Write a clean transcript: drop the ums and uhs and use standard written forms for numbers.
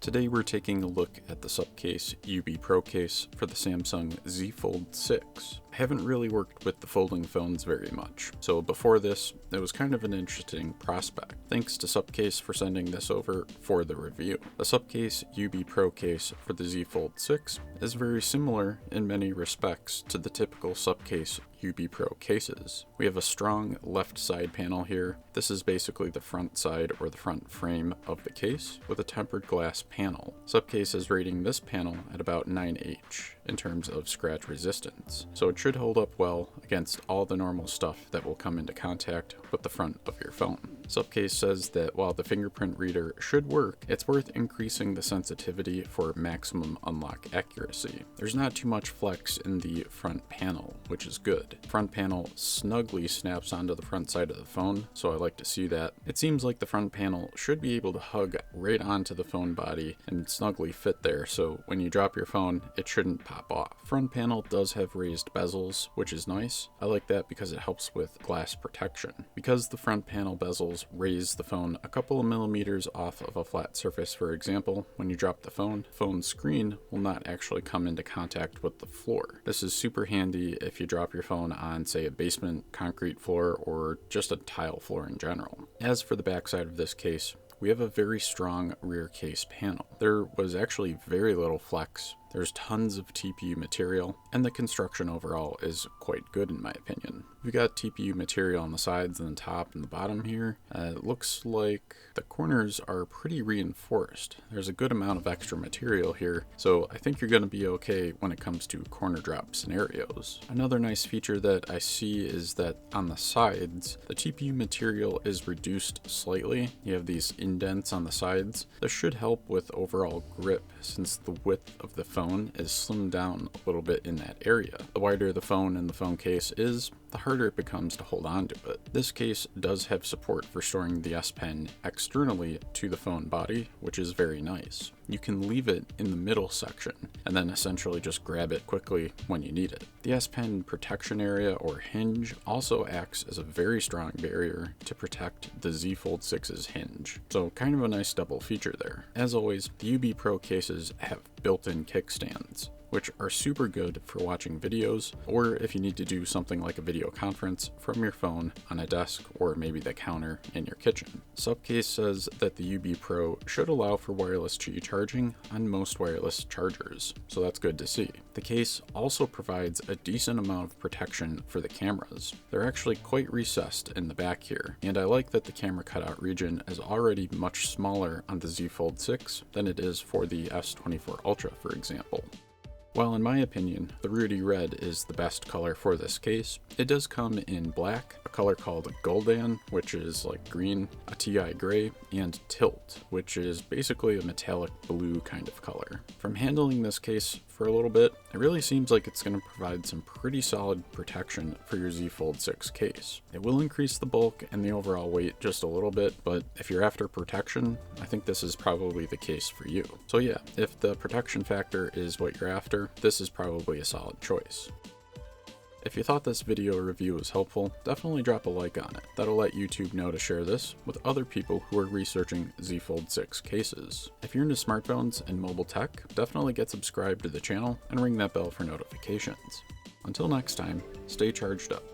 Today we're taking a look at the Supcase UB Pro case for the Samsung Z Fold 6. I haven't really worked with the folding phones very much, so before this, it was kind of an interesting prospect. Thanks to Supcase for sending this over for the review. The Supcase UB Pro case for the Z Fold 6 is very similar in many respects to the typical Supcase UB Pro cases. We have a strong left side panel here. This is basically the front side or the front frame of the case with a tempered glass panel. Supcase is rating this panel at about 9H in terms of scratch resistance, so it should hold up well against all the normal stuff that will come into contact with the front of your phone. Supcase says that while the fingerprint reader should work, it's worth increasing the sensitivity for maximum unlock accuracy. There's not too much flex in the front panel, which is good. Front panel snugly snaps onto the front side of the phone, so I like to see that. It seems like the front panel should be able to hug right onto the phone body and snugly fit there, so when you drop your phone, it shouldn't pop off. Front panel does have raised bezels, which is nice. I like that because it helps with glass protection. Because the front panel bezels raise the phone a couple of millimeters off of a flat surface, for example, when you drop the phone screen will not actually come into contact with the floor. This is super handy if you drop your phone on, say, a basement concrete floor or just a tile floor in general. As for the backside of this case, we have a very strong rear case panel. There was actually very little flex. There's tons of TPU material, and the construction overall is quite good in my opinion. We've got TPU material on the sides and the top and the bottom here. It looks like the corners are pretty reinforced. There's a good amount of extra material here, so I think you're going to be okay when it comes to corner drop scenarios. Another nice feature that I see is that on the sides, the TPU material is reduced slightly. You have these indents on the sides. This should help with overall grip since the width of the phone is slimmed down a little bit in that area. The wider the phone and the phone case is, the harder it becomes to hold on to it. This case does have support for storing the S Pen externally to the phone body, which is very nice. You can leave it in the middle section and then essentially just grab it quickly when you need it. The S Pen protection area or hinge also acts as a very strong barrier to protect the Z Fold 6's hinge. So kind of a nice double feature there. As always, the UB Pro cases have built-in kickstands, which are super good for watching videos, or if you need to do something like a video conference from your phone on a desk or maybe the counter in your kitchen. Supcase says that the UB Pro should allow for wireless Qi charging on most wireless chargers, so that's good to see. The case also provides a decent amount of protection for the cameras. They're actually quite recessed in the back here, and I like that the camera cutout region is already much smaller on the Z Fold 6 than it is for the S24 Ultra, for example. While in my opinion, the Rudy Red is the best color for this case, it does come in black, a color called Gul'dan, which is like green, a TI gray, and Tilt, which is basically a metallic blue kind of color. From handling this case for a little bit, it really seems like it's going to provide some pretty solid protection for your Z Fold 6 case. It will increase the bulk and the overall weight just a little bit, but if you're after protection, I think this is probably the case for you. So yeah, if the protection factor is what you're after, this is probably a solid choice. If you thought this video review was helpful, definitely drop a like on it. That'll let YouTube know to share this with other people who are researching Z Fold 6 cases. If you're into smartphones and mobile tech, definitely get subscribed to the channel and ring that bell for notifications. Until next time, stay charged up.